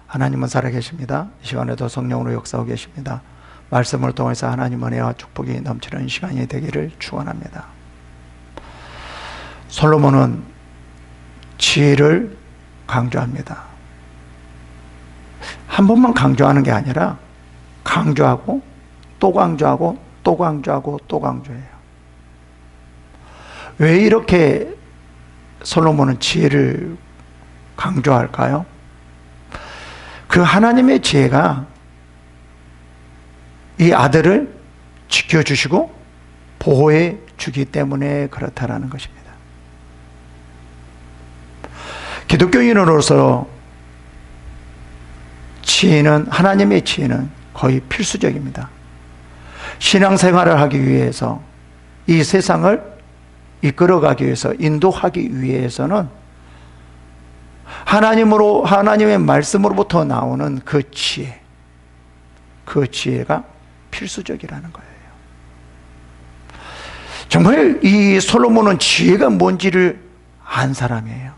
하나님은 살아계십니다. 이 시간에도 성령으로 역사하고 계십니다. 말씀을 통해서 하나님 은혜와 축복이 넘치는 시간이 되기를 축원합니다. 솔로몬은 지혜를 강조합니다. 한 번만 강조하는 게 아니라 강조하고 또 강조하고 또 강조하고 또 강조해요. 왜 이렇게 솔로몬은 지혜를 강조할까요? 그 하나님의 지혜가 이 아들을 지켜주시고 보호해 주기 때문에 그렇다라는 것입니다. 기독교인으로서 지혜는, 하나님의 지혜는 거의 필수적입니다. 신앙생활을 하기 위해서, 이 세상을 이끌어가기 위해서, 인도하기 위해서는 하나님의 말씀으로부터 나오는 그 지혜, 그 지혜가 필수적이라는 거예요. 정말 이 솔로몬은 지혜가 뭔지를 안 사람이에요.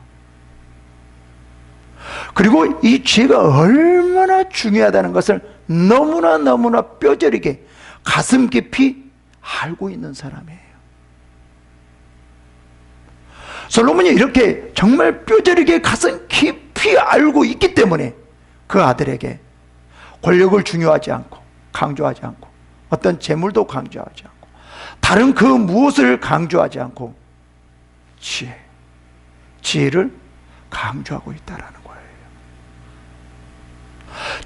그리고 이 지혜가 얼마나 중요하다는 것을 너무나 뼈저리게 가슴 깊이 알고 있는 사람이에요. 솔로몬이 이렇게 정말 뼈저리게 가슴 깊이 알고 있기 때문에 그 아들에게 권력을 중요하지 않고 강조하지 않고 어떤 재물도 강조하지 않고 다른 그 무엇을 강조하지 않고 지혜를 강조하고 있다는 거예요.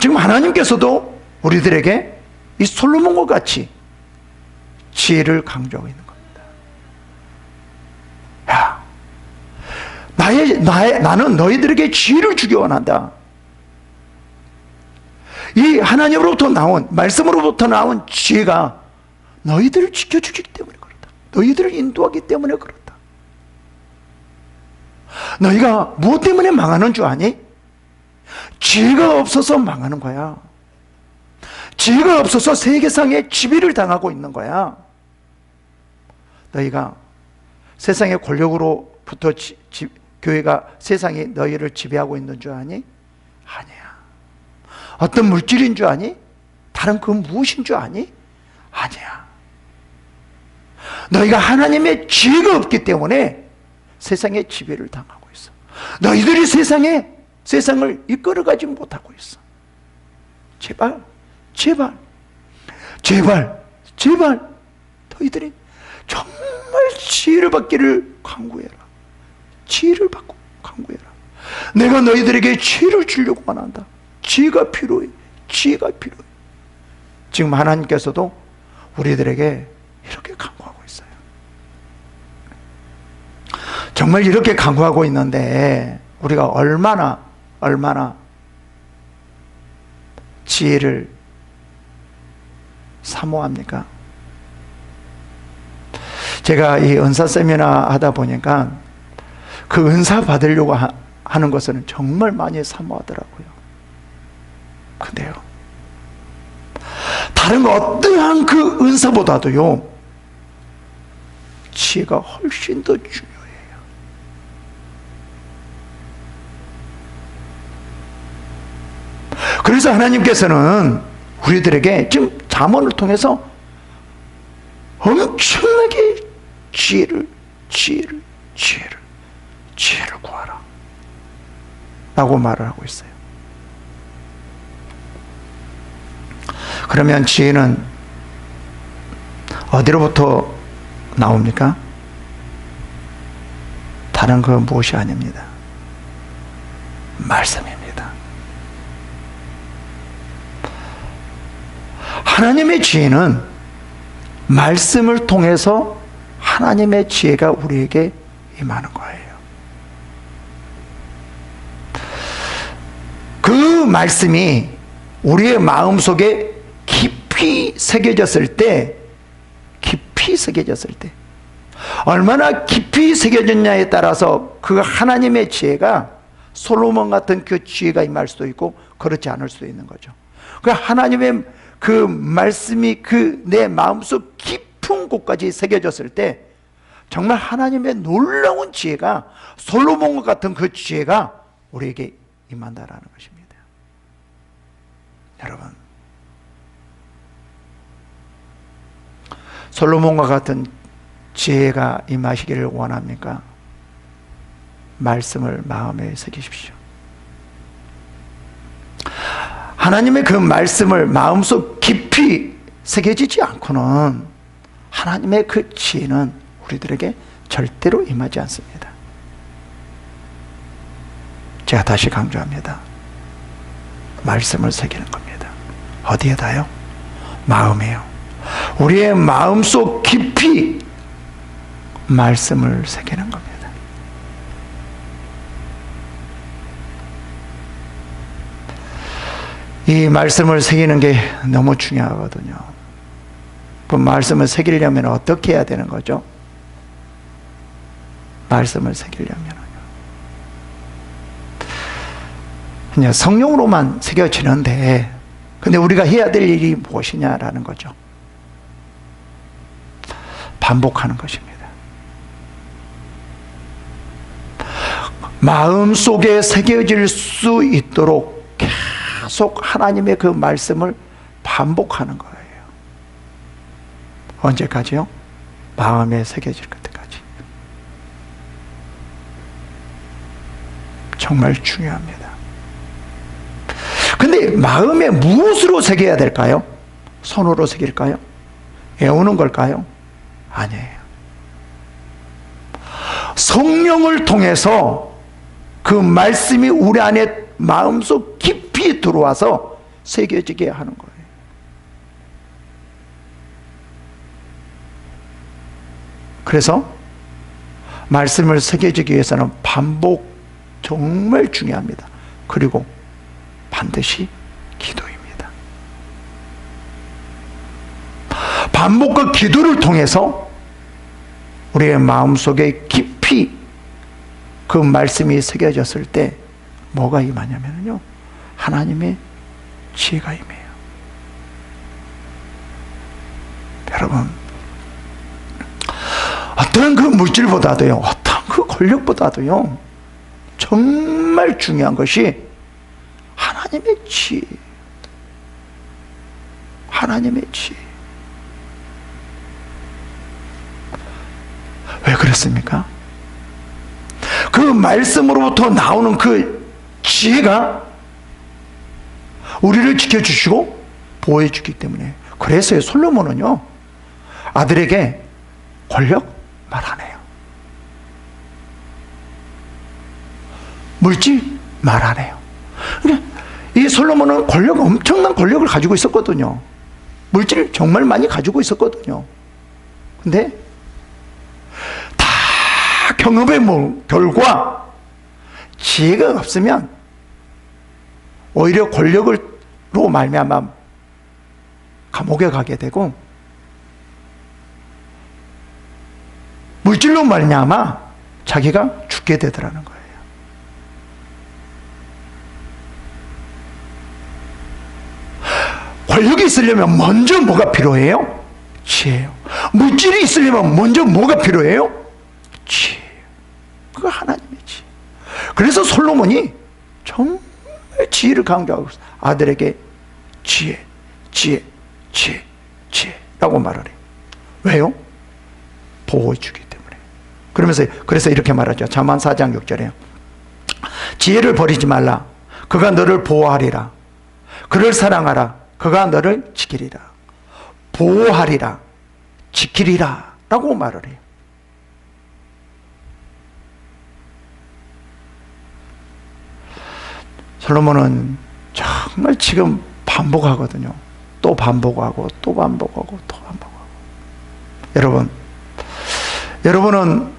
지금 하나님께서도 우리들에게 이 솔로몬과 같이 지혜를 강조하고 있는 겁니다. 야, 나는 너희들에게 지혜를 주기 원한다. 이 하나님으로부터 나온, 말씀으로부터 나온 지혜가 너희들을 지켜주기 때문에 그렇다. 너희들을 인도하기 때문에 그렇다. 너희가 무엇 때문에 망하는 줄 아니? 지혜가 없어서 망하는 거야. 지혜가 없어서 세계상에 지배를 당하고 있는 거야. 너희가 세상의 권력으로부터 교회가 세상이 너희를 지배하고 있는 줄 아니? 아니야. 어떤 물질인 줄 아니? 다른 그 무엇인 줄 아니? 아니야. 너희가 하나님의 지혜가 없기 때문에 세상의 지배를 당하고 있어. 너희들이 세상을 이끌어가지 못하고 있어. 제발 너희들이 정말 지혜를 받기를 간구해라. 지혜를 받고 간구해라. 내가 너희들에게 지혜를 주려고 원한다. 지혜가 필요해. 지금 하나님께서도 우리들에게 이렇게 간구하고 있어요. 정말 이렇게 간구하고 있는데 우리가 얼마나 지혜를 사모합니까? 제가 이 은사 세미나 하다 보니까 그 은사 받으려고 하는 것은 정말 많이 사모하더라고요. 근데요, 다른 어떠한 그 은사보다도요, 지혜가 훨씬 더 중요해요. 그래서 하나님께서는 우리들에게 지금 잠언을 통해서 엄청나게 지혜를 구하라 라고 말을 하고 있어요. 그러면 지혜는 어디로부터 나옵니까? 다른 그 무엇이 아닙니다. 말씀입니다. 하나님의 지혜는 말씀을 통해서 하나님의 지혜가 우리에게 임하는 거예요. 그 말씀이 우리의 마음속에 깊이 새겨졌을 때 얼마나 깊이 새겨졌냐에 따라서 그 하나님의 지혜가 솔로몬 같은 그 지혜가 임할 수도 있고 그렇지 않을 수도 있는 거죠. 그 하나님의 그 말씀이 그 내 마음속 깊은 곳까지 새겨졌을 때 정말 하나님의 놀라운 지혜가, 솔로몬과 같은 그 지혜가 우리에게 임한다라는 것입니다. 여러분, 솔로몬과 같은 지혜가 임하시기를 원합니까? 말씀을 마음에 새기십시오. 하나님의 그 말씀을 마음속 깊이 새겨지지 않고는 하나님의 그 지혜는 우리들에게 절대로 임하지 않습니다. 제가 다시 강조합니다. 말씀을 새기는 겁니다. 어디에다요? 마음에요. 우리의 마음속 깊이 말씀을 새기는 겁니다. 이 말씀을 새기는 게 너무 중요하거든요. 그 말씀을 새기려면 어떻게 해야 되는 거죠? 말씀을 새기려면요. 그냥 성령으로만 새겨지는데, 근데 우리가 해야 될 일이 무엇이냐라는 거죠. 반복하는 것입니다. 마음속에 새겨질 수 있도록 계속 하나님의 그 말씀을 반복하는 거예요. 언제까지요? 마음에 새겨질 때까지. 정말 중요합니다. 근데 마음에 무엇으로 새겨야 될까요? 손으로 새길까요? 외우는 걸까요? 아니에요. 성령을 통해서 그 말씀이 우리 안에 마음속 깊이 들어와서 새겨지게 하는 거예요. 그래서 말씀을 새겨지기 위해서는 반복 정말 중요합니다. 그리고 반드시 기도입니다. 반복과 기도를 통해서 우리의 마음속에 깊이 그 말씀이 새겨졌을 때 뭐가 임하냐면요, 하나님의 지혜가 임해요. 여러분, 어떤 그 물질보다도요, 어떤 그 권력보다도요, 정말 중요한 것이 하나님의 지혜. 하나님의 지혜. 왜 그렇습니까? 그 말씀으로부터 나오는 그 지혜가 우리를 지켜주시고 보호해주기 때문에. 그래서 솔로몬은요, 아들에게 권력 말 안 해요. 물질 말 안 해요. 그러니까 이 솔로몬은 엄청난 권력을 가지고 있었거든요. 물질을 정말 많이 가지고 있었거든요. 근데 다 경험의 결과 지혜가 없으면 오히려 권력으로 말미암아 감옥에 가게 되고, 물질로 말미암아 자기가 죽게 되더라는 거예요. 권력이 있으려면 먼저 뭐가 필요해요? 지혜요. 물질이 있으려면 먼저 뭐가 필요해요? 지혜요. 그거 하나님의 지혜. 그래서 솔로몬이 정말 지혜를 강조하고 있어요. 아들에게 지혜, 지혜, 지혜, 지혜라고 말을 해요. 왜요? 보호해주기 때문에. 그래서 이렇게 말하죠. 잠언 4장 6절에요. 지혜를 버리지 말라. 그가 너를 보호하리라. 그를 사랑하라. 그가 너를 지키리라. 보호하리라. 지키리라. 라고 말을 해요. 솔로몬은 정말 지금 반복하거든요. 또 반복하고 또 반복하고 또 반복하고. 여러분은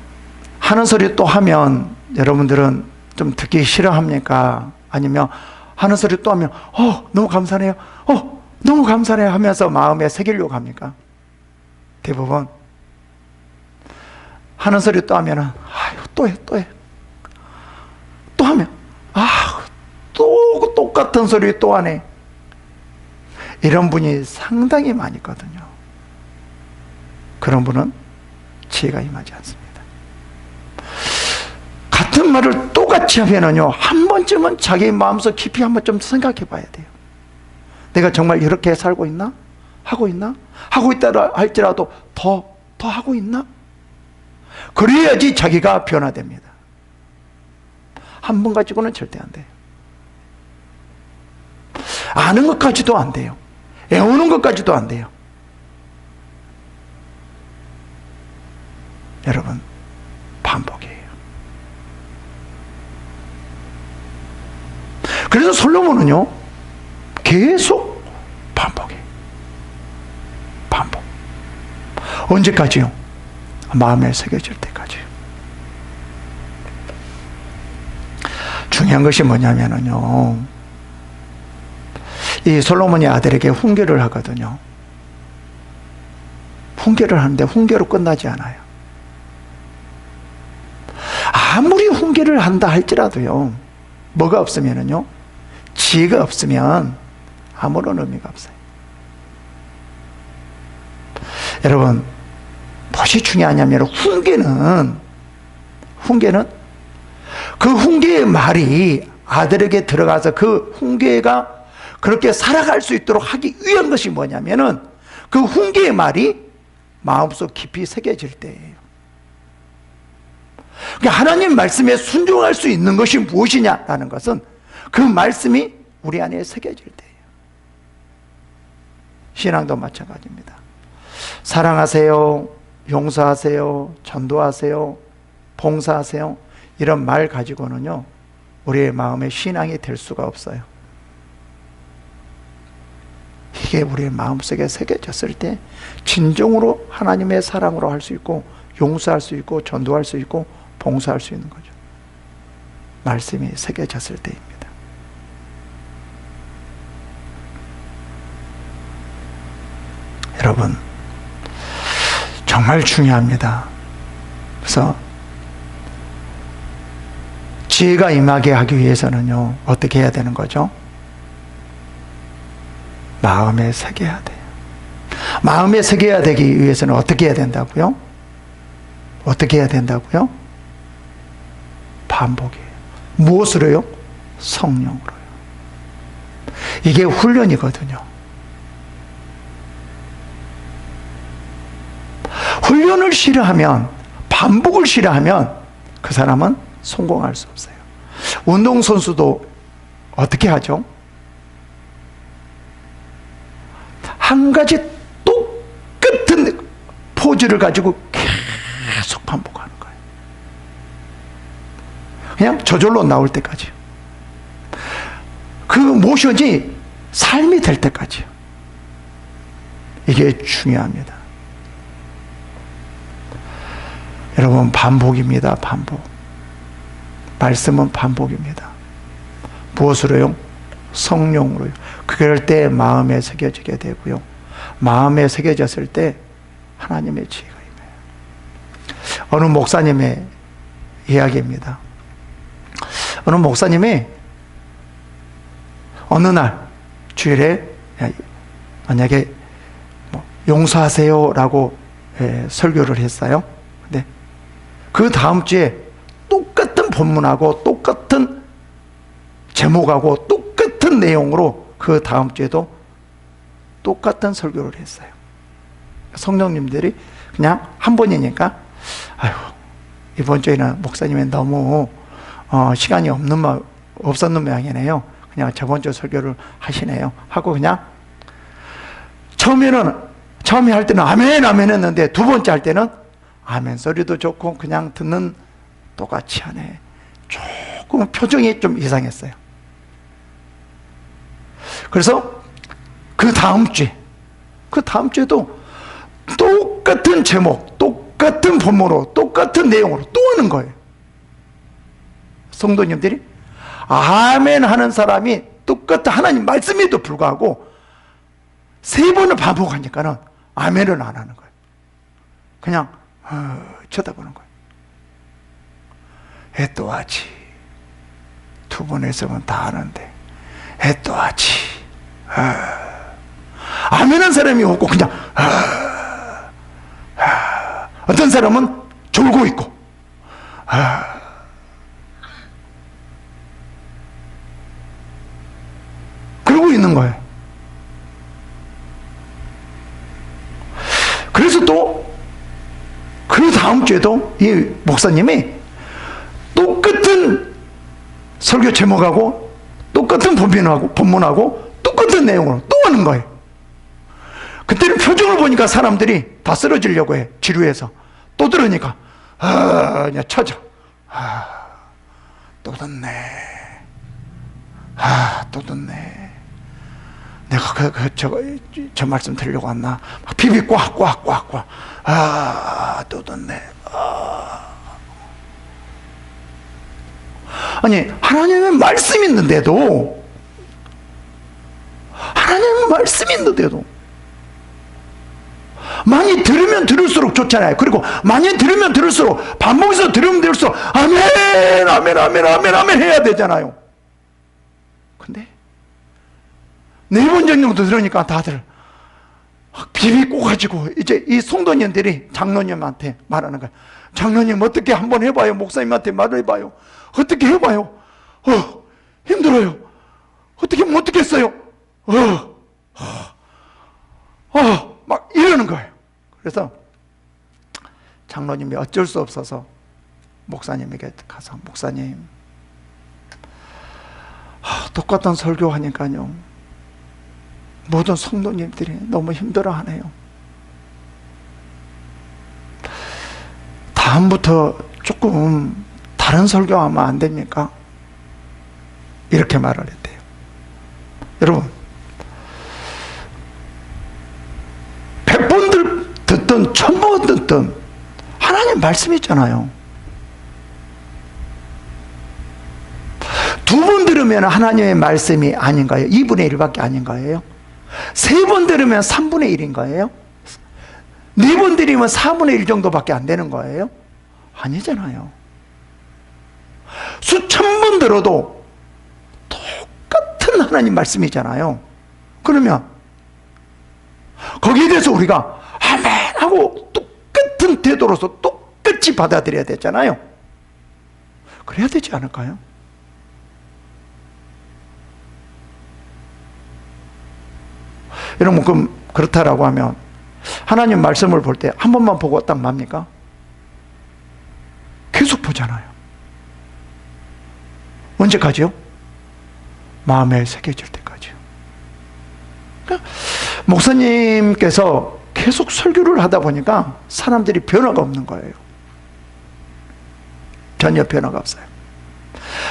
하는 소리 또 하면 여러분들은 좀 듣기 싫어합니까? 아니면 하는 소리 또 하면 너무 감사해요. 너무 감사해요 하면서 마음에 새기려고 합니까? 대부분 하는 소리 또 하면은 또 해. 또 하면 또 똑같은 소리 또 하네. 이런 분이 상당히 많이 있거든요. 그런 분은 지혜가 임하지 않습니다. 같은 말을 똑같이 하면은요, 한 번쯤은 자기 마음속 깊이 한번 좀 생각해 봐야 돼요. 내가 정말 이렇게 살고 있나? 하고 있나? 하고 있다 할지라도 더 하고 있나? 그래야지 자기가 변화됩니다. 한 번 가지고는 절대 안 돼요. 아는 것까지도 안 돼요. 애우는 것까지도 안 돼요. 여러분, 반복이에요. 그래서 솔로몬은요, 계속 반복해요. 반복. 언제까지요? 마음에 새겨질 때까지요. 중요한 것이 뭐냐면요, 이 솔로몬이 아들에게 훈계를 하거든요. 훈계를 하는데 훈계로 끝나지 않아요. 아무리 훈계를 한다 할지라도요, 뭐가 없으면은요, 지혜가 없으면 아무런 의미가 없어요. 여러분, 무엇이 중요하냐면 훈계는 그 훈계의 말이 아들에게 들어가서 그 훈계가 그렇게 살아갈 수 있도록 하기 위한 것이 뭐냐면은 그 훈계의 말이 마음속 깊이 새겨질 때예요. 그러니까 하나님 말씀에 순종할 수 있는 것이 무엇이냐라는 것은 그 말씀이 우리 안에 새겨질 때예요. 신앙도 마찬가지입니다. 사랑하세요, 용서하세요, 전도하세요, 봉사하세요, 이런 말 가지고는요, 우리의 마음에 신앙이 될 수가 없어요. 이게 우리의 마음속에 새겨졌을 때 진정으로 하나님의 사랑으로 할 수 있고, 용서할 수 있고, 전도할 수 있고, 봉사할 수 있는 거죠. 말씀이 새겨졌을 때입니다. 여러분, 정말 중요합니다. 그래서 지혜가 임하게 하기 위해서는요, 어떻게 해야 되는 거죠? 마음에 새겨야 돼요. 마음에 새겨야 되기 위해서는 어떻게 해야 된다고요? 어떻게 해야 된다고요? 반복이에요. 무엇으로요? 성령으로요. 이게 훈련이거든요. 훈련을 싫어하면, 반복을 싫어하면 그 사람은 성공할 수 없어요. 운동선수도 어떻게 하죠? 한 가지 똑같은 포즈를 가지고 계속 반복하는 거예요. 그냥 저절로 나올 때까지. 그 모션이 삶이 될 때까지요. 이게 중요합니다. 여러분, 반복입니다. 반복. 말씀은 반복입니다. 무엇으로요? 성령으로요. 그럴 때 마음에 새겨지게 되고요. 마음에 새겨졌을 때 하나님의 지혜가 임해요. 어느 목사님의 이야기입니다. 어느 목사님이 어느 날 주일에 만약에 용서하세요라고 설교를 했어요. 근데 그 다음 주에 똑같은 본문하고 똑같은 제목하고 똑같은 내용으로 그 다음 주에도 똑같은 설교를 했어요. 성령님들이 그냥 한 번이니까, 아유, 이번 주에는 목사님이 너무 시간이 없었는 모양이네요. 그냥 저번 주 설교를 하시네요. 하고 그냥 처음에 할 때는 아멘 아멘 했는데 두 번째 할 때는 아멘 소리도 좋고 그냥 듣는 똑같이 하네. 조금 표정이 좀 이상했어요. 그래서 그 다음 주에도 똑같은 제목, 똑같은 본문으로, 똑같은 내용으로 또 하는 거예요. 성도님들이 아멘 하는 사람이 똑같은 하나님 말씀에도 불구하고 세 번을 반복하니까는 아멘을 안 하는 거예요. 그냥 쳐다보는 거예요. 또 하지. 두 번 했으면 다 하는데 또 하지. 아멘한 사람이 없고 그냥 어떤 사람은 졸고 있고 그러고 있는 거예요. 그래서 또 그 다음 주에도 이 목사님이 똑같은 설교 제목하고 똑같은 본문하고 똑같은 내용으로 또 하는 거예요. 그때는 표정을 보니까 사람들이 다 쓰러지려고 해. 지루해서. 또 들으니까 그냥 쳐져. 또 듣네. 또 듣네. 내가 저 말씀 드리려고 왔나? 비비 꽉. 또 듣네. 아니, 하나님의 말씀이 있는데도, 많이 들으면 들을수록 좋잖아요. 그리고 많이 들으면 들을수록, 반복해서 들으면 들을수록, 아멘 해야 되잖아요. 근데, 4번 정도 들으니까 다들 비비고 가지고, 이제 이 성도님들이 장로님한테 말하는 거예요. 장로님, 어떻게 한번 해봐요. 목사님한테 말을 해봐요. 어떻게 해봐요. 힘들어요. 어떻게 못 듣겠어요. 막 이러는 거예요. 그래서 장로님이 어쩔 수 없어서 목사님에게 가서, 목사님, 똑같은 설교하니까요, 모든 성도님들이 너무 힘들어하네요. 다음부터 조금 다른 설교하면 안 됩니까? 이렇게 말을 했대요. 여러분, 100번 듣든 1000번 듣든 하나님 말씀이 있잖아요. 2번 들으면 하나님의 말씀이 아닌가요? 2분의 1밖에 아닌가요? 3번 들으면 3분의 1인가요? 4번 들으면 4분의 1 정도밖에 안 되는 거예요? 아니잖아요. 수천 번 들어도 똑같은 하나님 말씀이잖아요. 그러면 거기에 대해서 우리가 아멘 하고 똑같은 태도로서 똑같이 받아들여야 되잖아요. 그래야 되지 않을까요? 여러분, 그럼 그렇다라고 하면 하나님 말씀을 볼 때 한 번만 보고 딱 맙니까? 계속 보잖아요. 언제까지요? 마음에 새겨질 때까지요. 그러니까 목사님께서 계속 설교를 하다 보니까 사람들이 변화가 없는 거예요. 전혀 변화가 없어요.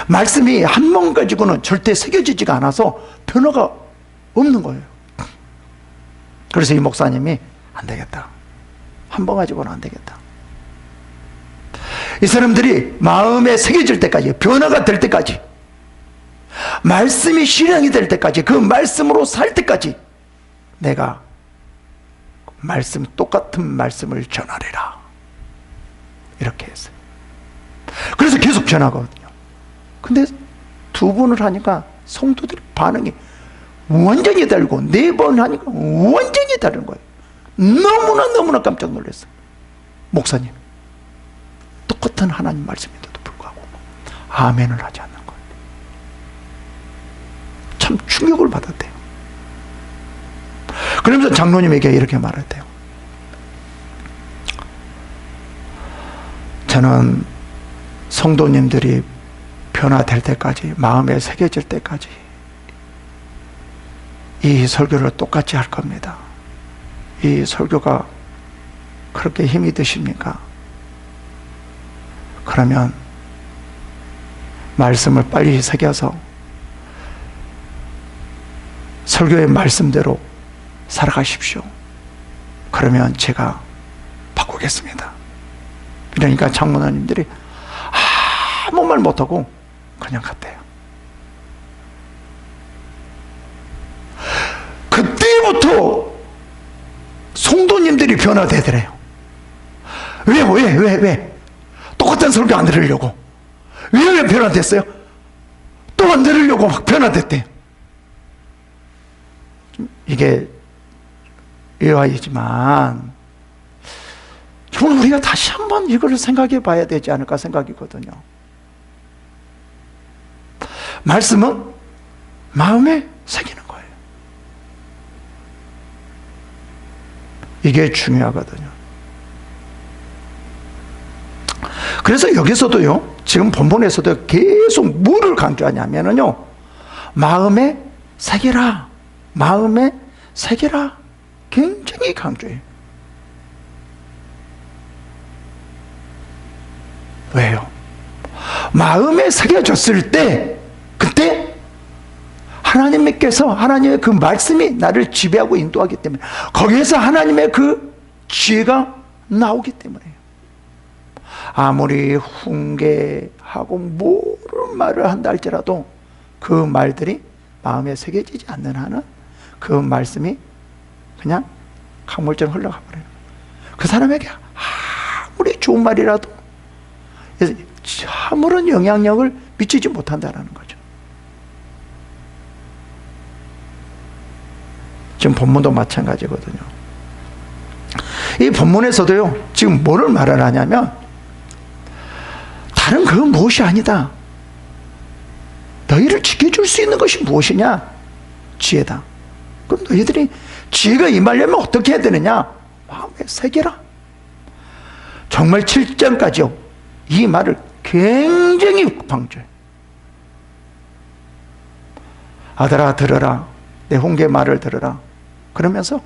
말씀이 한 번 가지고는 절대 새겨지지가 않아서 변화가 없는 거예요. 그래서 이 목사님이 안 되겠다. 한 번 가지고는 안 되겠다. 이 사람들이 마음에 새겨질 때까지, 변화가 될 때까지, 말씀이 실행이 될 때까지, 그 말씀으로 살 때까지 내가 똑같은 말씀을 전하리라. 이렇게 했어요. 그래서 계속 전하거든요. 근데 2번을 하니까 성도들 반응이 완전히 다르고, 4번 하니까 완전히 다른 거예요. 너무나 깜짝 놀랐어요. 목사님, 똑같은 하나님 말씀인데도 불구하고 아멘을 하지 않는 거예요. 참 충격을 받았대요. 그러면서 장로님에게 이렇게 말했대요. 저는 성도님들이 변화될 때까지, 마음에 새겨질 때까지 이 설교를 똑같이 할 겁니다. 이 설교가 그렇게 힘이 드십니까? 그러면 말씀을 빨리 새겨서 설교의 말씀대로 살아가십시오. 그러면 제가 바꾸겠습니다. 그러니까 장로님들이 아무 말 못하고 그냥 갔대요. 그때부터 성도님들이 변화되더래요. 왜? 똑같은 설교 안 들으려고. 왜 변화됐어요? 또 안 들으려고 막 변화됐대요. 이게 의아이지만 정말 우리가 다시 한번 이걸 생각해 봐야 되지 않을까 생각이거든요. 말씀은 마음에 새기는 거예요. 이게 중요하거든요. 그래서 여기서도요, 지금 본문에서도 계속 뭐를 강조하냐면요, 마음에 새기라, 마음에 새기라, 굉장히 강조해요. 왜요? 마음에 새겨졌을 때, 그때 하나님께서, 하나님의 그 말씀이 나를 지배하고 인도하기 때문에, 거기에서 하나님의 그 지혜가 나오기 때문에요. 아무리 훈계하고 모든 말을 한다 할지라도 그 말들이 마음에 새겨지지 않는 한은 그 말씀이 그냥 강물처럼 흘러가 버려요. 그 사람에게 아무리 좋은 말이라도 아무런 영향력을 미치지 못한다는 거죠. 지금 본문도 마찬가지거든요. 이 본문에서도요, 지금 뭐를 말을 하냐면, 다른 그 무엇이 아니다. 너희를 지켜줄 수 있는 것이 무엇이냐? 지혜다. 그럼 너희들이 지혜가 임하려면 어떻게 해야 되느냐? 마음에 새겨라. 정말 7장까지요, 이 말을 굉장히 강조해요. 아들아 들어라, 내 훈계 말을 들어라. 그러면서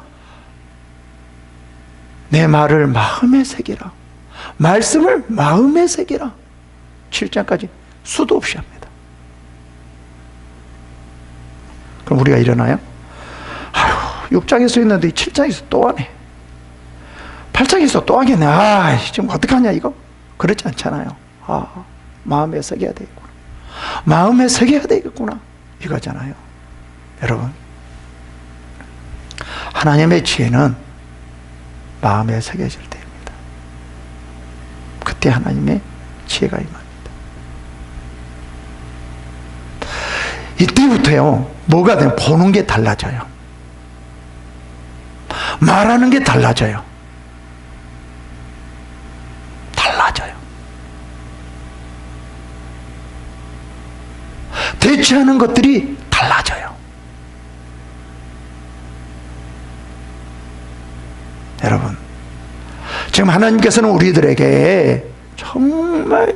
내 말을 마음에 새기라, 말씀을 마음에 새기라. 7장까지 수도 없이 합니다. 그럼 우리가 일어나요? 아휴, 6장에서 했는데 7장에서 또 하네, 8장에서 또 하겠네, 지금 어떡하냐 이거? 그렇지 않잖아요. 마음에 새겨야 되겠구나, 마음에 새겨야 되겠구나, 이거잖아요. 여러분, 하나님의 지혜는 마음에 새겨질 때입니다. 그때 하나님의 지혜가 임합니다. 이때부터요, 뭐가 되면 보는 게 달라져요. 말하는 게 달라져요. 달라져요. 대처하는 것들이 달라져요. 여러분, 지금 하나님께서는 우리들에게 정말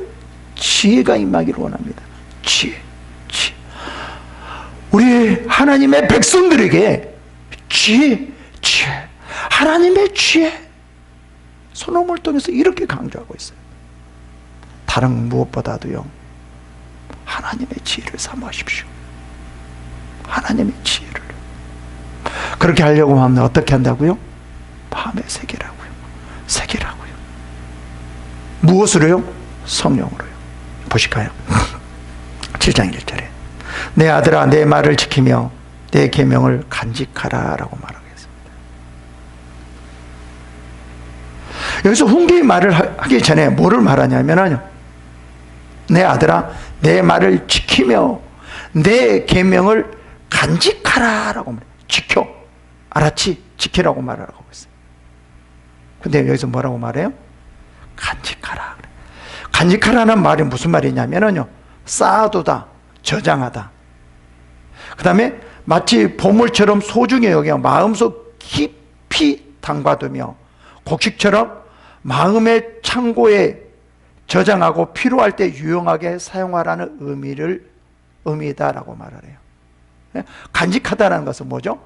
지혜가 임하기를 원합니다. 지혜. 우리 하나님의 백성들에게 지혜. 하나님의 지혜. 솔로몬을 통해서 이렇게 강조하고 있어요. 다른 무엇보다도요, 하나님의 지혜를 사모하십시오. 하나님의 지혜를. 그렇게 하려고 하면 어떻게 한다고요? 마음에 새기라고요. 새기라고요. 무엇으로요? 성령으로요. 보실까요? 7장 1절에 내 아들아 내 말을 지키며 내 계명을 간직하라 라고 말하겠습니다. 여기서 훈계의 말을 하기 전에 뭐를 말하냐면요, 내 아들아 내 말을 지키며 내 계명을 간직하라 라고 말해요. 지켜, 알았지? 지키라고 말을 하고 있어요. 근데 여기서 뭐라고 말해요? 간직하라. 간직하라는 말이 무슨 말이냐면요, 쌓아두다, 저장하다. 그 다음에 마치 보물처럼 소중히 여겨 마음속 깊이 담가두며 곡식처럼 마음의 창고에 저장하고 필요할 때 유용하게 사용하라는 의미다라고 말을 해요. 간직하다라는 것은 뭐죠?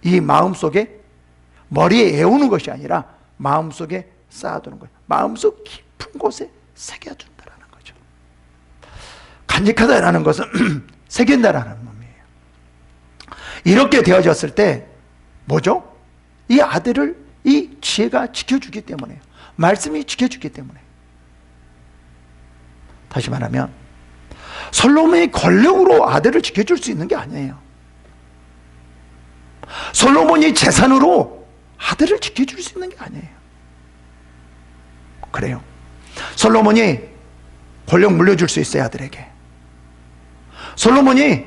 이 마음속에 머리에 애우는 것이 아니라 마음속에 쌓아두는 거예요. 마음속 깊은 곳에 새겨둔다라는 거죠. 간직하다라는 것은 새긴다라는 의미예요. 이렇게 되어졌을 때 뭐죠? 이 아들을 이 지혜가 지켜주기 때문에요. 말씀이 지켜주기 때문에. 다시 말하면 솔로몬이 권력으로 아들을 지켜줄 수 있는 게 아니에요. 솔로몬이 재산으로 아들을 지켜줄 수 있는 게 아니에요. 그래요. 솔로몬이 권력 물려줄 수 있어요, 아들에게. 솔로몬이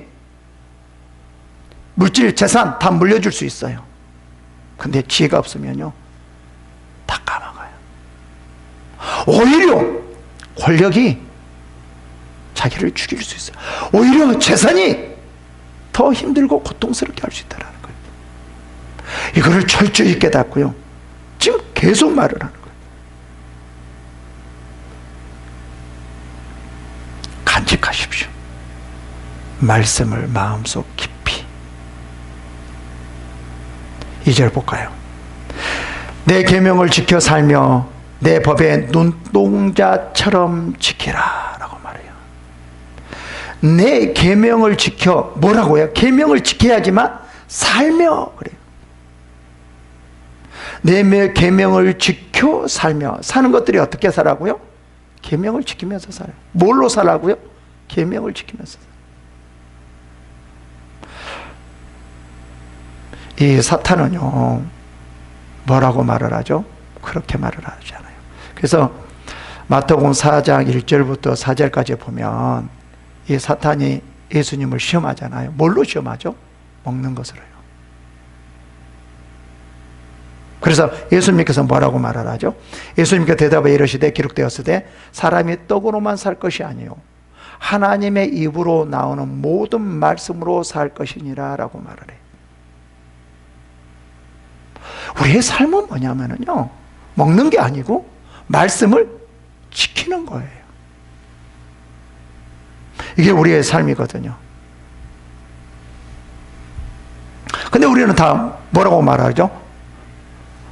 물질, 재산 다 물려줄 수 있어요. 근데 지혜가 없으면요, 다 까먹어요. 오히려 권력이 자기를 죽일 수 있어요. 오히려 재산이 더 힘들고 고통스럽게 할 수 있다는 거예요. 이거를 철저히 깨닫고요. 지금 계속 말을 하는 거예요. 간직하십시오. 말씀을 마음속 깊이. 2절 볼까요? 내 계명을 지켜 살며 내 법의 눈동자처럼 지키라 라고 말해요. 내 계명을 지켜 뭐라고요? 계명을 지켜야지만 살며 그래요. 내 계명을 지켜 살며 사는 것들이 어떻게 살아고요? 계명을 지키면서 살아요. 뭘로 살아고요? 계명을 지키면서 살아요. 이 사탄은요 뭐라고 말을 하죠? 그렇게 말을 하지 않아요. 그래서 마태복음 4장 1절부터 4절까지 보면 이 사탄이 예수님을 시험하잖아요. 뭘로 시험하죠? 먹는 것으로요. 그래서 예수님께서 뭐라고 말을 하죠? 예수님께 대답해 이르시되 기록되었으되 사람이 떡으로만 살 것이 아니요 하나님의 입으로 나오는 모든 말씀으로 살 것이니라 라고 말을 해요. 우리의 삶은 뭐냐면요 먹는 게 아니고 말씀을 지키는 거예요. 이게 우리의 삶이거든요. 근데 우리는 다 뭐라고 말하죠?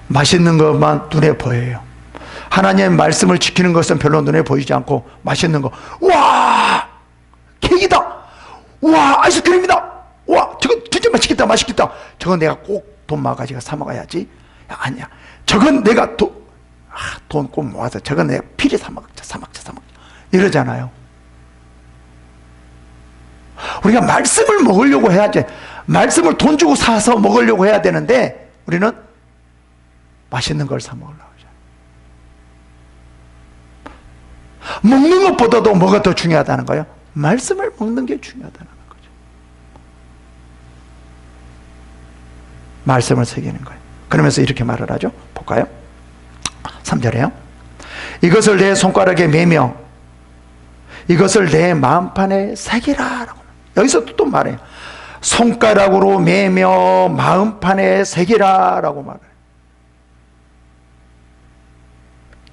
맛있는 것만 눈에 보여요. 하나님의 말씀을 지키는 것은 별로 눈에 보이지 않고 맛있는 거, 와 케이크다, 와 아이스크림이다, 와 저거 진짜 맛있겠다 맛있겠다, 저건 내가 꼭 돈 모아가지고 사 먹어야지. 야, 아니야 저건 내가 돈 꼭 모아서 저건 내가 필히 사 먹자 이러잖아요. 우리가 말씀을 먹으려고 해야지, 말씀을 돈 주고 사서 먹으려고 해야 되는데 우리는 맛있는 걸 사 먹으려고 하죠. 먹는 것보다도 뭐가 더 중요하다는 거예요? 말씀을 먹는 게 중요하다는 거죠. 말씀을 새기는 거예요. 그러면서 이렇게 말을 하죠. 볼까요? 3절에요. 이것을 내 손가락에 매며 이것을 내 마음판에 새기라 라고. 여기서 또 말해요. 손가락으로 매며 마음판에 새기라 라고 말해요.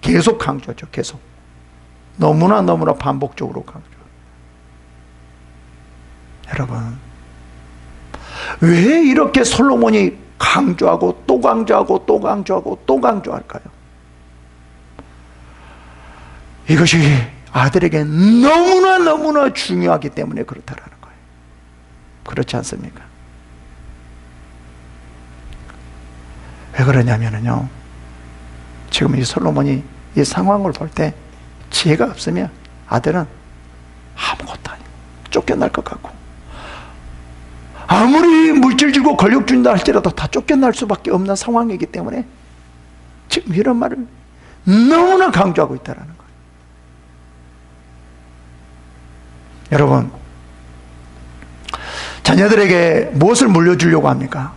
계속 강조하죠. 계속. 너무나 반복적으로 강조해요. 여러분, 왜 이렇게 솔로몬이 강조하고 또 강조하고 또 강조하고 또 강조할까요? 이것이 아들에게 너무나 중요하기 때문에 그렇다라는 거예요. 그렇지 않습니까? 왜 그러냐면요, 지금 이 솔로몬이 이 상황을 볼 때 지혜가 없으면 아들은 아무것도 아니고 쫓겨날 것 같고, 아무리 물질 주고 권력 준다 할지라도 다 쫓겨날 수밖에 없는 상황이기 때문에 지금 이런 말을 너무나 강조하고 있다는 거예요. 여러분, 자녀들에게 무엇을 물려주려고 합니까?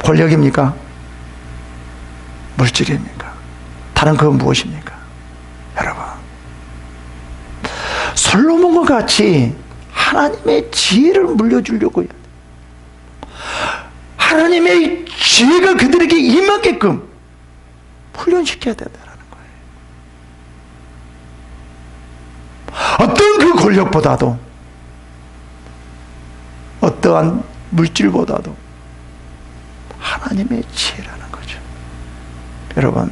권력입니까? 물질입니까? 다른 그건 무엇입니까? 여러분, 솔로몬과 같이 하나님의 지혜를 물려주려고 해요. 하나님의 지혜가 그들에게 임하게끔 훈련시켜야 된다는 거예요. 어떤 그 권력보다도, 어떠한 물질보다도 하나님의 지혜라는 거죠. 여러분,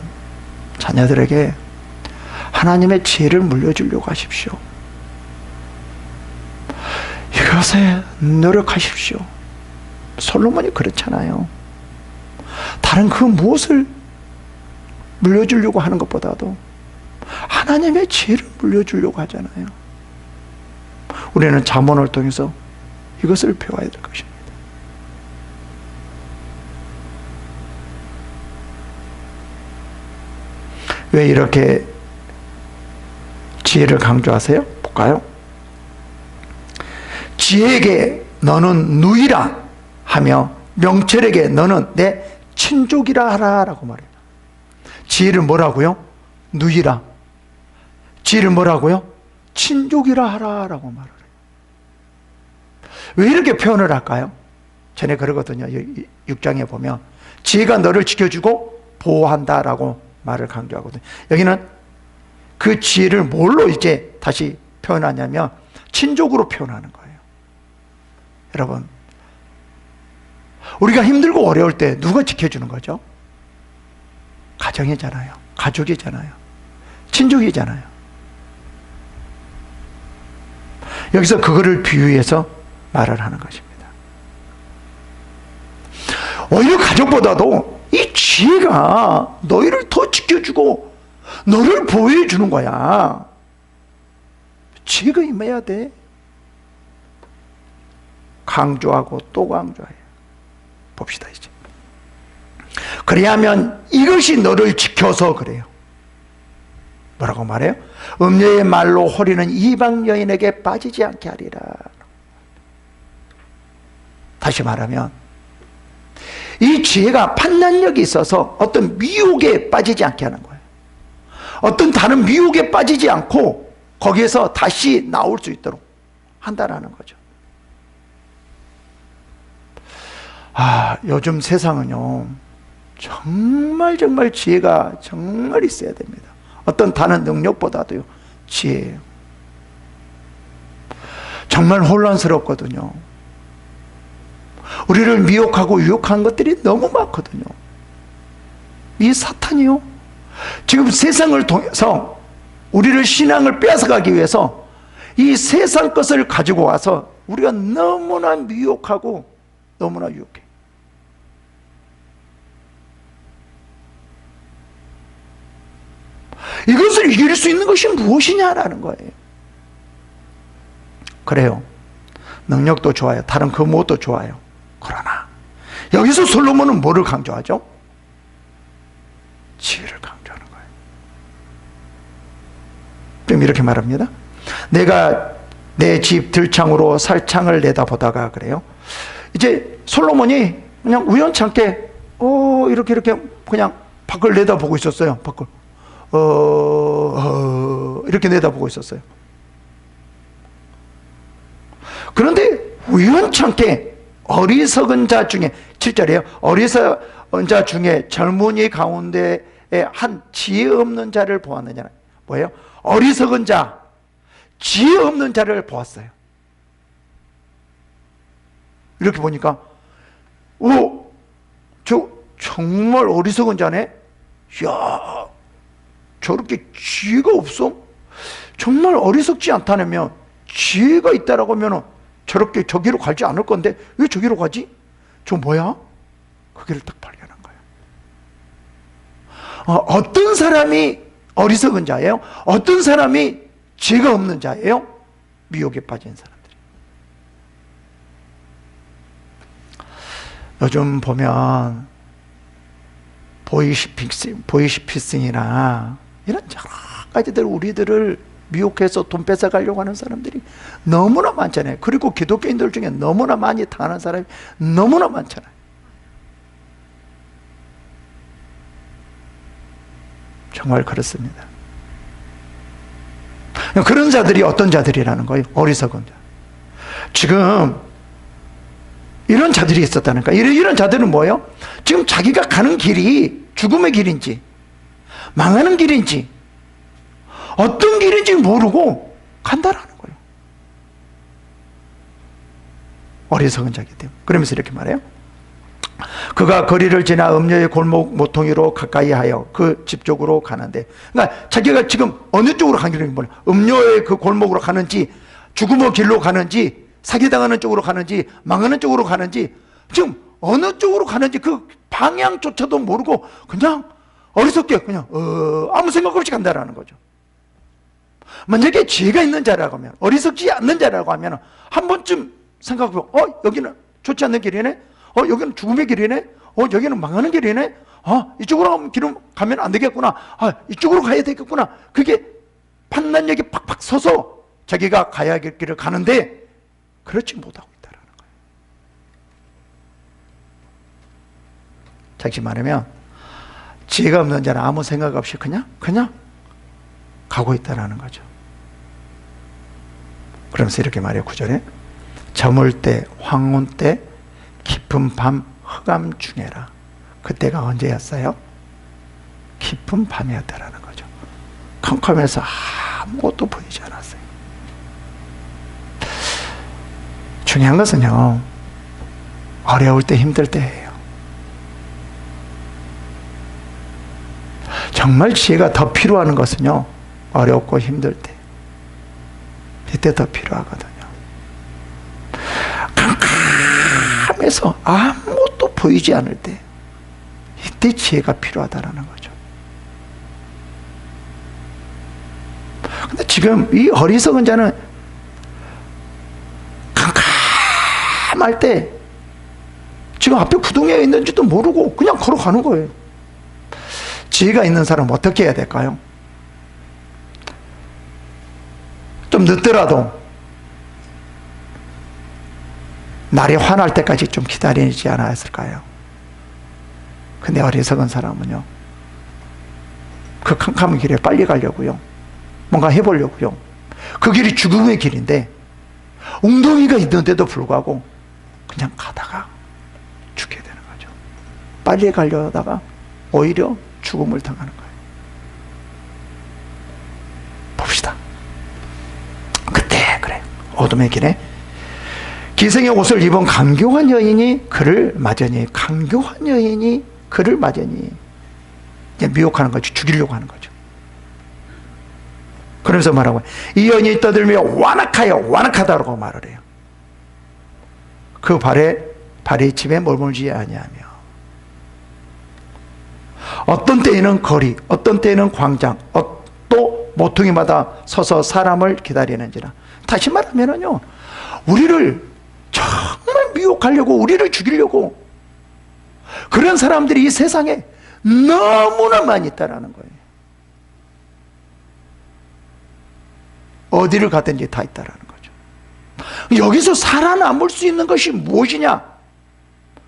자녀들에게 하나님의 지혜를 물려주려고 하십시오. 이것에 노력하십시오. 솔로몬이 그렇잖아요. 다른 그 무엇을 물려주려고 하는 것보다도 하나님의 지혜를 물려주려고 하잖아요. 우리는 잠언을 통해서 이것을 배워야 될 것입니다. 왜 이렇게 지혜를 강조하세요? 볼까요? 지혜에게 너는 누이라 하며 명철에게 너는 내 친족이라 하라 라고 말해요. 지혜를 뭐라고요? 누이라. 지혜를 뭐라고요? 친족이라 하라 라고 말을 해요. 왜 이렇게 표현을 할까요? 전에 그러거든요. 6장에 보면 지혜가 너를 지켜주고 보호한다라고 말을 강조하거든요. 여기는 그 지혜를 뭘로 이제 다시 표현하냐면 친족으로 표현하는 거예요. 여러분, 우리가 힘들고 어려울 때 누가 지켜주는 거죠? 가정이잖아요. 가족이잖아요. 친족이잖아요. 여기서 그거를 비유해서 말을 하는 것입니다. 오히려 가족보다도 이 지혜가 너희를 더 지켜주고 너를 보호해 주는 거야. 지혜가 임해야 돼. 강조하고 또 강조해요. 봅시다 이제. 그래야면 이것이 너를 지켜서 그래요. 뭐라고 말해요? 음녀의 말로 호리는 이방 여인에게 빠지지 않게 하리라. 다시 말하면 이 지혜가 판단력이 있어서 어떤 미혹에 빠지지 않게 하는 거예요. 어떤 다른 미혹에 빠지지 않고 거기에서 다시 나올 수 있도록 한다는 거죠. 요즘 세상은요, 정말 지혜가 정말 있어야 됩니다. 어떤 다른 능력보다도요, 지혜예요. 정말 혼란스럽거든요. 우리를 미혹하고 유혹한 것들이 너무 많거든요. 이 사탄이요, 지금 세상을 통해서 우리를 신앙을 뺏어가기 위해서 이 세상 것을 가지고 와서 우리가 너무나 미혹하고 너무나 유혹해. 이것을 이길 수 있는 것이 무엇이냐라는 거예요. 그래요, 능력도 좋아요. 다른 그 무엇도 좋아요. 그러나 여기서 솔로몬은 뭐를 강조하죠? 지혜를 강조하는 거예요. 좀 이렇게 말합니다. 내가 내 집 들창으로 살창을 내다보다가 그래요, 이제 솔로몬이 그냥 우연찮게 이렇게 그냥 밖을 내다보고 있었어요. 밖을 이렇게 내다보고 있었어요. 그런데 우연찮게 어리석은 자 중에 7절이에요. 어리석은 자 중에 젊은이 가운데에 한 지혜 없는 자를 보았느냐. 뭐예요? 어리석은 자, 지혜 없는 자를 보았어요. 이렇게 보니까 저 정말 어리석은 자네. 이야, 저렇게 지혜가 없어? 정말 어리석지 않다면 지혜가 있다라고 하면 저렇게 저기로 가지 않을 건데 왜 저기로 가지? 저 뭐야? 그게를 딱 발견한 거예요. 어떤 사람이 어리석은 자예요? 어떤 사람이 지혜가 없는 자예요? 미혹에 빠진 사람들이. 요즘 보면 보이시피싱이나 이런 여러 가지들 우리들을 미혹해서 돈 뺏어가려고 하는 사람들이 너무나 많잖아요. 그리고 기독교인들 중에 너무나 많이 당하는 사람이 너무나 많잖아요. 정말 그렇습니다. 그런 자들이 어떤 자들이라는 거예요? 어리석은 자. 지금 이런 자들이 있었다니까. 이런 자들은 뭐예요? 지금 자기가 가는 길이 죽음의 길인지 망하는 길인지 어떤 길인지 모르고 간다라는 거예요. 어리석은 자기 때문에. 그러면서 이렇게 말해요. 그가 거리를 지나 음녀의 골목 모퉁이로 가까이 하여 그 집 쪽으로 가는데, 그러니까 자기가 지금 어느 쪽으로 가기를 몰라. 음녀의 그 골목으로 가는지, 죽음의 길로 가는지, 사기당하는 쪽으로 가는지, 망하는 쪽으로 가는지, 지금 어느 쪽으로 가는지 그 방향조차도 모르고 그냥 어리석게 그냥 아무 생각 없이 간다라는 거죠. 만약에 지혜가 있는 자라고 하면, 어리석지 않는 자라고 하면 한 번쯤 생각해보면 여기는 좋지 않는 길이네, 여기는 죽음의 길이네, 여기는 망하는 길이네, 이쪽으로 가면 안 되겠구나, 이쪽으로 가야 되겠구나. 그게 판단력이 팍팍 서서 자기가 가야 할 길을 가는데 그렇지 못하고 있다는 거예요. 다시 말하면 지혜가 없는 자는 아무 생각 없이 그냥 가고 있다는 거죠. 그러면서 이렇게 말해요. 9절에 저물 때, 황혼 때, 깊은 밤 흑암 중에라. 그때가 언제였어요? 깊은 밤이었다라는 거죠. 컴컴해서 아무것도 보이지 않았어요. 중요한 것은요, 어려울 때, 힘들 때예요. 정말 지혜가 더 필요한 것은요, 어렵고 힘들 때, 이때 더 필요하거든요. 깜깜해서 아무것도 보이지 않을 때, 이때 지혜가 필요하다라는 거죠. 근데 지금 이 어리석은 자는 깜깜할 때 지금 앞에 구덩이가 있는지도 모르고 그냥 걸어가는 거예요. 지혜가 있는 사람은 어떻게 해야 될까요? 좀 늦더라도 날이 환할 때까지 좀 기다리지 않았을까요? 근데 어리석은 사람은요, 그 캄캄한 길에 빨리 가려고요, 뭔가 해보려고요, 그 길이 죽음의 길인데 웅덩이가 있는데도 불구하고 그냥 가다가 죽게 되는 거죠. 빨리 가려다가 오히려 죽음을 당하는 거예요. 봅시다. 그때 그래, 어둠의 길에 기생의 옷을 입은 강교한 여인이 그를 맞으니, 강교한 여인이 그를 맞으니, 이제 미혹하는 거죠. 죽이려고 하는 거죠. 그러면서 말하고, 이 여인이 떠들며 완악하여, 완악하다고 말을 해요. 그 발의 집에 머물지 아니하며, 어떤 때에는 거리, 어떤 때에는 광장, 또 모퉁이마다 서서 사람을 기다리는지라. 다시 말하면요, 우리를 정말 미혹하려고, 우리를 죽이려고 그런 사람들이 이 세상에 너무나 많이 있다라는 거예요. 어디를 가든지 다 있다라는 거죠. 여기서 살아남을 수 있는 것이 무엇이냐?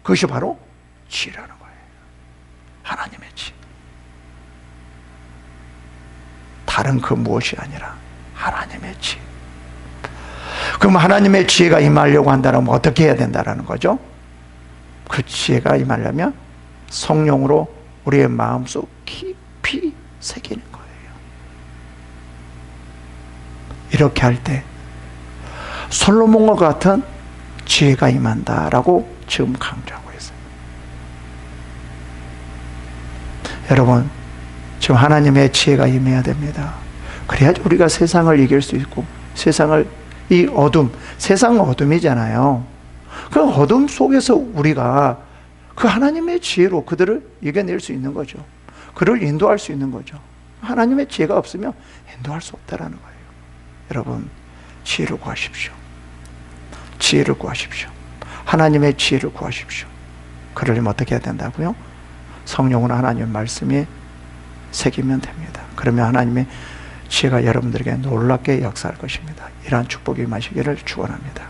그것이 바로 지혜라는 거예요. 하나님의 지혜. 다른 그 무엇이 아니라 하나님의 지혜. 그럼 하나님의 지혜가 임하려고 한다면 어떻게 해야 된다라는 거죠? 그 지혜가 임하려면 성령으로 우리의 마음속 깊이 새기는 거예요. 이렇게 할 때 솔로몬과 같은 지혜가 임한다라고 지금 강조하고 있어요. 여러분, 지금 하나님의 지혜가 임해야 됩니다. 그래야지 우리가 세상을 이길 수 있고, 이 어둠, 세상은 어둠이잖아요. 그 어둠 속에서 우리가 그 하나님의 지혜로 그들을 이겨낼 수 있는 거죠. 그를 인도할 수 있는 거죠. 하나님의 지혜가 없으면 인도할 수 없다라는 거예요. 여러분, 지혜를 구하십시오. 지혜를 구하십시오. 하나님의 지혜를 구하십시오. 그러려면 어떻게 해야 된다고요? 성령으로 하나님의 말씀이 새기면 됩니다. 그러면 하나님의 지혜가 여러분들에게 놀랍게 역사할 것입니다. 이러한 축복이 임하시기를 축원합니다.